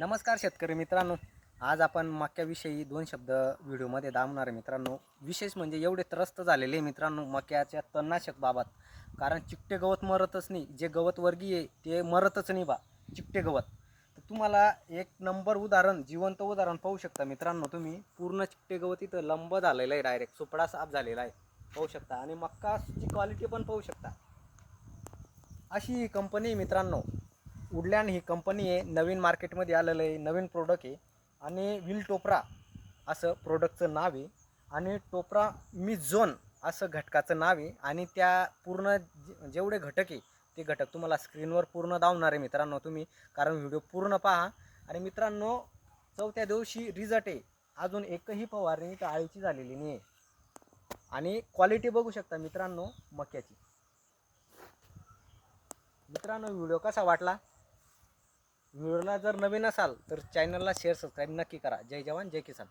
नमस्कार शेतकरी मित्रांनो, आज आपण मक्याविषयी 2 शब्द व्हिडिओमध्ये दामणार आहे मित्रांनो। विशेष म्हणजे एवढे त्रस्त झालेले मित्रांनो मक्याच्या तणनाशक बाबत, कारण चिकटे गवत मरतच नाही, जे गवत वर्गीय आहे ते मरतच नाही बा, चिकटे गवत। तर तुम्हाला एक नंबर उदाहरण, जिवंत उदाहरण पाहू शकता मित्रांनो। तुम्ही पूर्ण चिकटे गवत इथं लंब झालेलं आहे, डायरेक्ट सुपडा साफ झालेला आहे, पाहू शकता। आणि मक्काची क्वालिटी पण पाहू शकता। अशी कंपनी मित्रांनो, वुडलँड ही कंपनी आहे, नवीन मार्केटमध्ये आलेलं आहे, नवीन प्रोडक्ट आहे। आणि विल टोपरा असं प्रोडक्टचं नाव आहे, आणि टोपरा मिझोन असं घटकाचं नाव आहे। आणि त्या पूर्ण जेवढे घटक आहे ते घटक तुम्हाला स्क्रीनवर पूर्ण दावणार आहे मित्रांनो तुम्ही, कारण व्हिडिओ पूर्ण पहा। आणि मित्रांनो, चौथ्या दिवशी रिझल्ट आहे, अजून एकही फवारणी तर आळीची झालेली नाही आहे। आणि क्वालिटी बघू शकता मित्रांनो मक्याची। मित्रांनो, व्हिडिओ कसा वाटला? व्हिडिओला जर नवीन असाल तर चॅनलला शेअर सबस्क्राईब नक्की करा। जय जवान जय किसान।